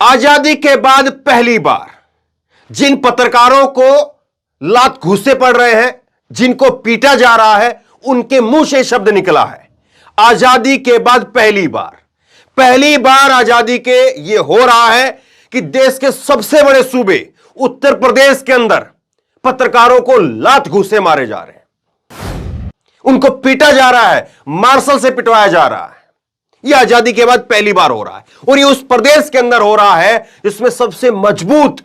आजादी के बाद पहली बार जिन पत्रकारों को लात घूंसे पड़ रहे हैं, जिनको पीटा जा रहा है, उनके मुंह से शब्द निकला है आजादी के बाद पहली बार आजादी के यह हो रहा है कि देश के सबसे बड़े सूबे उत्तर प्रदेश के अंदर पत्रकारों को लात घूंसे मारे जा रहे हैं, उनको पीटा जा रहा है, मार्शल से पिटवाया जा रहा है। यह आजादी के बाद पहली बार हो रहा है और यह उस प्रदेश के अंदर हो रहा है जिसमें सबसे मजबूत,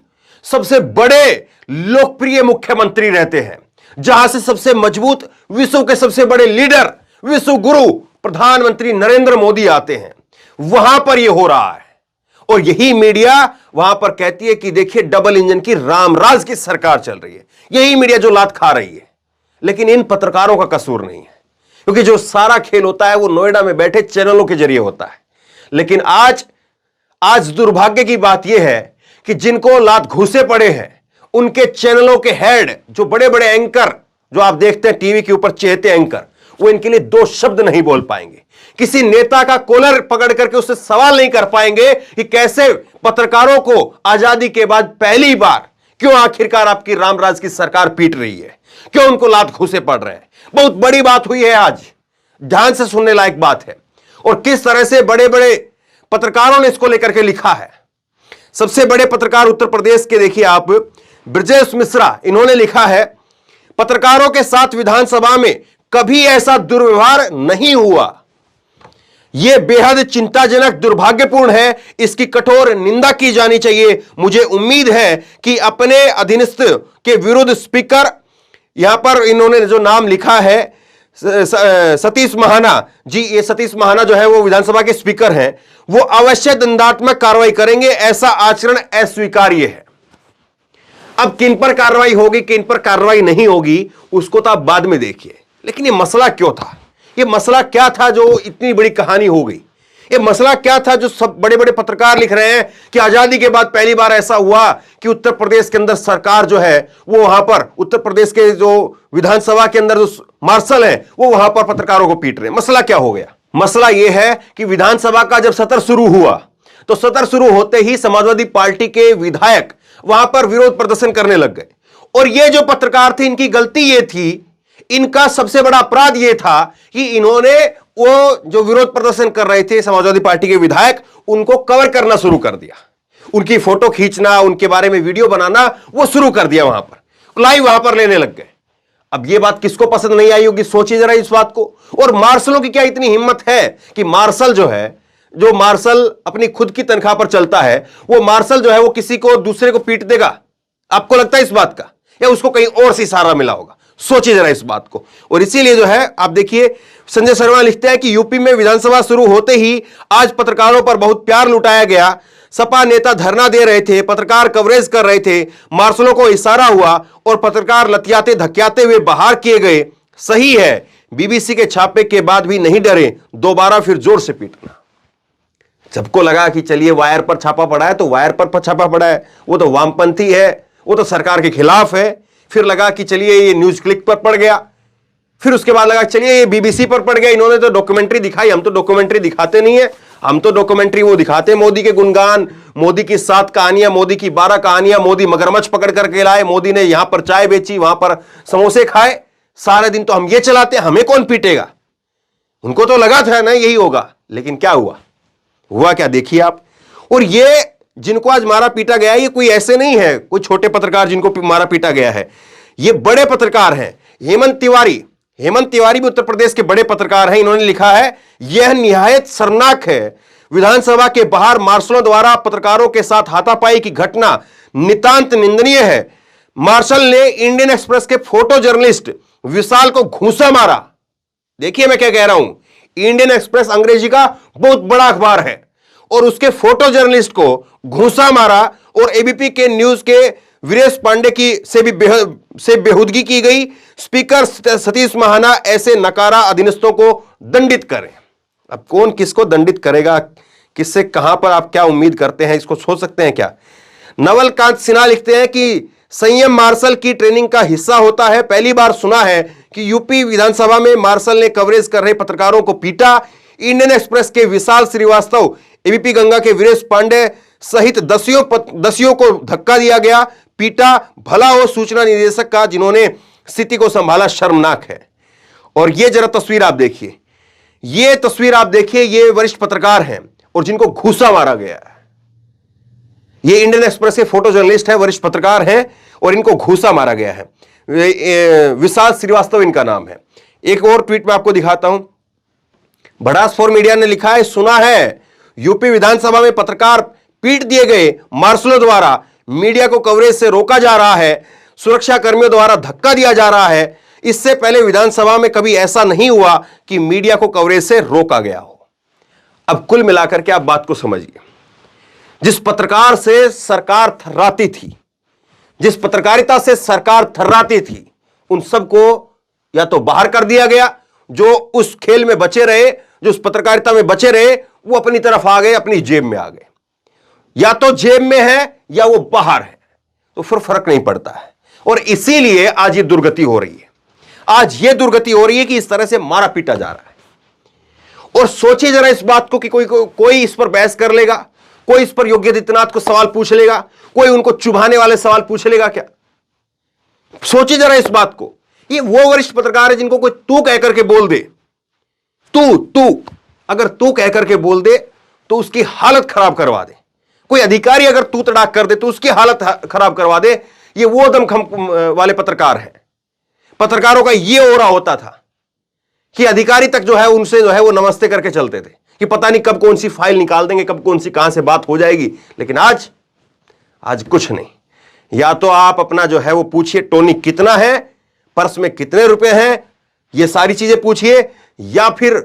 सबसे बड़े लोकप्रिय मुख्यमंत्री रहते हैं, जहां से सबसे मजबूत विश्व के सबसे बड़े लीडर, विश्व गुरु प्रधानमंत्री नरेंद्र मोदी आते हैं। वहां पर यह हो रहा है और यही मीडिया वहां पर कहती है कि देखिए डबल इंजन की रामराज की सरकार चल रही है। यही मीडिया जो लात खा रही है, लेकिन इन पत्रकारों का कसूर नहीं है, क्योंकि जो सारा खेल होता है वो नोएडा में बैठे चैनलों के जरिए होता है। लेकिन आज दुर्भाग्य की बात यह है कि जिनको लात घूसे पड़े हैं, उनके चैनलों के हेड, जो बड़े बड़े एंकर जो आप देखते हैं टीवी के ऊपर चेहते एंकर, वो इनके लिए दो शब्द नहीं बोल पाएंगे। किसी नेता का कॉलर पकड़ करके उससे सवाल नहीं कर पाएंगे कि कैसे पत्रकारों को आजादी के बाद पहली बार क्यों आखिरकार आपकी रामराज की सरकार पीट रही है, क्यों उनको लात घूसे पड़ रहे हैं। बहुत बड़ी बात हुई है आज, ध्यान से सुनने लायक बात है। और किस तरह से बड़े बड़े पत्रकारों ने इसको लेकर के लिखा है। सबसे बड़े पत्रकार उत्तर प्रदेश के देखिए आप, ब्रजेश मिश्रा, इन्होंने लिखा है, पत्रकारों के साथ विधानसभा में कभी ऐसा दुर्व्यवहार नहीं हुआ, यह बेहद चिंताजनक, दुर्भाग्यपूर्ण है, इसकी कठोर निंदा की जानी चाहिए। मुझे उम्मीद है कि अपने अधीनस्थ के विरुद्ध स्पीकर, यहां पर इन्होंने जो नाम लिखा है सतीश महाना जी, ये सतीश महाना जो है वो विधानसभा के स्पीकर हैं, वो अवश्य दंडात्मक कार्रवाई करेंगे। ऐसा आचरण अस्वीकार्य है। अब किन पर कार्रवाई होगी, किन पर कार्रवाई नहीं होगी, उसको तो आप बाद में देखिए। लेकिन ये मसला क्यों था, ये मसला क्या था जो इतनी बड़ी कहानी हो गई, ये मसला क्या था जो सब बड़े बड़े पत्रकार लिख रहे हैं कि आजादी के बाद पहली बार ऐसा हुआ कि उत्तर प्रदेश के अंदर सरकार जो है वो वहां पर, उत्तर प्रदेश के जो विधानसभा के अंदर जो मार्शल है वो वहां पर पत्रकारों को पीट रहे हैं। मसला क्या हो गया? मसला यह है कि विधानसभा का जब सत्र शुरू हुआ तो सत्र शुरू होते ही समाजवादी पार्टी के विधायक वहां पर विरोध प्रदर्शन करने लग गए। और ये जो पत्रकार थे, इनकी गलती ये थी, इनका सबसे बड़ा अपराध यह था कि इन्होंने वो जो विरोध प्रदर्शन कर रहे थे समाजवादी पार्टी के विधायक, उनको कवर करना शुरू कर दिया, उनकी फोटो खींचना, उनके बारे में वीडियो बनाना वो शुरू कर दिया, वहां पर लाइव वहां पर लेने लग गए। अब ये बात किसको पसंद नहीं आई होगी, सोचिए जरा इस बात को। और मार्शलों की क्या इतनी हिम्मत है कि मार्शल जो है, जो मार्शल अपनी खुद की तनख्वाह पर चलता है, वो मार्शल जो है वो किसी को दूसरे को पीट देगा? आपको लगता है इस बात का, या उसको कहीं और से सहारा मिला होगा? सोचिए जरा इस बात को। और इसीलिए जो है आप देखिए, संजय शर्मा लिखते हैं कि यूपी में विधानसभा शुरू होते ही आज पत्रकारों पर बहुत प्यार लुटाया गया। सपा नेता धरना दे रहे थे, पत्रकार कवरेज कर रहे थे, मार्शलों को इशारा हुआ और पत्रकार लतियाते धकियाते हुए बाहर किए गए। सही है, बीबीसी के छापे के बाद भी नहीं डरे, दोबारा फिर जोर से पीटना। सबको लगा कि चलिए वायर पर छापा पड़ा है तो वायर पर छापा पड़ा है, वो तो वामपंथी है, वो तो सरकार के खिलाफ है। फिर लगा कि चलिए ये न्यूज क्लिक पर पड़ गया, फिर उसके बाद लगा चलिए ये बीबीसी पर पड़ गया, इन्होंने तो डॉक्यूमेंट्री दिखाई, हम तो डॉक्यूमेंट्री दिखाते नहीं है, हम तो डॉक्यूमेंट्री वो दिखाते हैं मोदी के गुणगान, मोदी की 7 कहानियां, मोदी की 12 कहानियां, मोदी मगरमच्छ पकड़ करके लाए, मोदी ने यहां पर चाय बेची, वहां पर समोसे खाए, सारे दिन तो हम ये चलाते हैं, हमें कौन पीटेगा। उनको तो लगा था ना यही होगा, लेकिन क्या हुआ क्या देखिए आप। और ये जिनको आज मारा पीटा गया, ये कोई ऐसे नहीं है कोई छोटे पत्रकार जिनको मारा पीटा गया है, ये बड़े पत्रकार हैं। हेमंत तिवारी भी उत्तर प्रदेश के बड़े पत्रकार हैं। इन्होंने लिखा है, यह निहायत शर्मनाक है, विधानसभा के बाहर मार्शलों द्वारा पत्रकारों के साथ हाथापाई की घटना नितांत निंदनीय है। मार्शल ने इंडियन एक्सप्रेस के फोटो जर्नलिस्ट विशाल को घूंसा मारा। देखिए मैं क्या कह रहा हूं, इंडियन एक्सप्रेस अंग्रेजी का बहुत बड़ा अखबार है और उसके फोटो जर्नलिस्ट को घूंसा मारा। और एबीपी के न्यूज के वीरेश पांडे की से बेहुदगी की गई। स्पीकर सतीश महाना ऐसे नकारा अधीनस्थों को दंडित करें। अब कौन किसको दंडित करेगा, किससे कहां पर आप क्या उम्मीद करते हैं, इसको सोच सकते हैं क्या? नवलकांत सिन्हा लिखते हैं कि संयम मार्शल की ट्रेनिंग का हिस्सा होता है। पहली बार सुना है कि यूपी विधानसभा में मार्शल ने कवरेज कर रहे पत्रकारों को पीटा। इंडियन एक्सप्रेस के विशाल श्रीवास्तव, एबीपी गंगा के वीरेश पांडे सहित दसियों को धक्का दिया गया, पीटा। भला हो सूचना निदेशक का जिन्होंने स्थिति को संभाला, शर्मनाक है। और यह जरा तस्वीर आप देखिए, यह तस्वीर आप देखिए, ये वरिष्ठ पत्रकार हैं और जिनको घूसा मारा गया है। ये इंडियन एक्सप्रेस के फोटो जर्नलिस्ट है, वरिष्ठ पत्रकार हैं और इनको घूसा मारा गया है। विशाल श्रीवास्तव इनका नाम है। एक और ट्वीट में आपको दिखाता हूं। भड़ास फॉर मीडिया ने लिखा है, सुना है यूपी विधानसभा में पत्रकार पीट दिए गए, मार्शलों द्वारा मीडिया को कवरेज से रोका जा रहा है, सुरक्षा कर्मियों द्वारा धक्का दिया जा रहा है। इससे पहले विधानसभा में कभी ऐसा नहीं हुआ कि मीडिया को कवरेज से रोका गया हो। अब कुल मिलाकर के आप बात को समझिए। जिस पत्रकार से सरकार थर्राती थी, जिस पत्रकारिता से सरकार थर्राती थी, उन सबको या तो बाहर कर दिया गया, जो उस खेल में बचे रहे, जो उस पत्रकारिता में बचे रहे, वो अपनी तरफ आ गए, अपनी जेब में आ गए। या तो जेब में है या वो बाहर है, तो फिर फर्क नहीं पड़ता है। और इसीलिए आज ये दुर्गति हो रही है। आज ये दुर्गति हो रही है कि इस तरह से मारा पीटा जा रहा है। और सोचिए जरा इस बात को कि कोई इस पर बहस कर लेगा, कोई इस पर योगी आदित्यनाथ को सवाल पूछ लेगा, कोई उनको चुभाने वाले सवाल पूछ लेगा क्या? सोचिए जरा इस बात को। ये वो वरिष्ठ पत्रकार है जिनको कोई तू कह करके बोल दे, तू अगर तू कह करके बोल दे तो उसकी हालत खराब करवा दे। कोई अधिकारी अगर तू तड़ाक कर दे तो उसकी हालत खराब करवा दे। ये वो दमखम वाले पत्रकार हैं। पत्रकारों का ये ओरा होता था कि अधिकारी तक जो है उनसे जो है वो नमस्ते करके चलते थे कि पता नहीं कब कौन सी फाइल निकाल देंगे, कब कौन सी कहां से बात हो जाएगी। लेकिन आज कुछ नहीं। या तो आप अपना जो है वो पूछिए टोनिक कितना है, पर्स में कितने रुपए हैं, ये सारी चीजें पूछिए, या फिर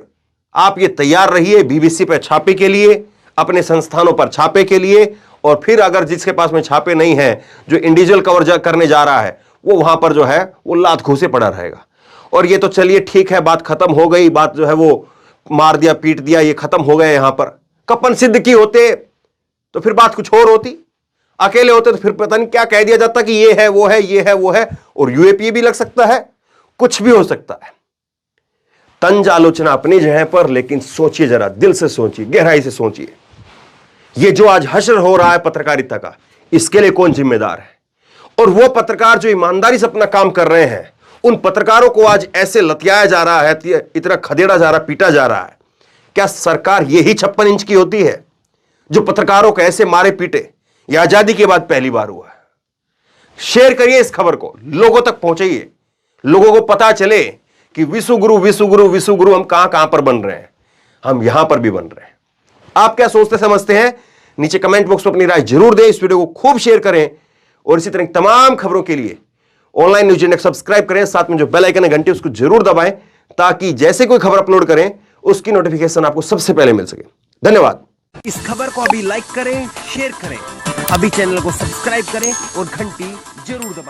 आप ये तैयार रहिए बीबीसी पर छापे के लिए, अपने संस्थानों पर छापे के लिए। और फिर अगर जिसके पास में छापे नहीं है, जो इंडिविजुअल कवर करने जा रहा है, वो वहां पर जो है वो लात घूसे पड़ा रहेगा। और ये तो चलिए ठीक है, बात खत्म हो गई, बात जो है वो मार दिया पीट दिया, ये खत्म हो गया। यहां पर कपन सिद्ध की होते तो फिर बात कुछ और होती। अकेले होते तो फिर पता नहीं क्या कह दिया जाता कि ये है वो है, ये है वो है, और यूएपीए भी लग सकता है, कुछ भी हो सकता है। तंज आलोचना अपनी जगह पर, लेकिन सोचिए जरा, दिल से सोचिए, गहराई से सोचिए। ये जो आज हश्र हो रहा है पत्रकारिता का, इसके लिए कौन जिम्मेदार है? और वो पत्रकार जो ईमानदारी से अपना काम कर रहे हैं, उन पत्रकारों को आज ऐसे लतियाया जा रहा है, इतना खदेड़ा जा रहा, पीटा जा रहा है। क्या सरकार यही 56 इंच की होती है जो पत्रकारों को ऐसे मारे पीटे? यह आजादी के बाद पहली बार हुआ है। शेयर करिए इस खबर को, लोगों तक पहुंचाइए, लोगों को पता चले कि विश्वगुरु विश्वगुरु विश्वगुरु हम कहां पर बन रहे हैं। हम यहां पर भी बन रहे हैं। आप क्या सोचते समझते हैं? नीचे कमेंट बॉक्स में अपनी राय जरूर दें। इस वीडियो को खूब शेयर करें और इसी तरह तमाम खबरों के लिए ऑनलाइन न्यूज इंडेक्स सब्सक्राइब करें। साथ में जो बेल आइकन है घंटी, उसको जरूर दबाएं ताकि जैसे कोई खबर अपलोड करें उसकी नोटिफिकेशन आपको सबसे पहले मिल सके। धन्यवाद। इस खबर को अभी लाइक करें, शेयर करें, अभी चैनल को सब्सक्राइब करें और घंटी जरूर दबाएं।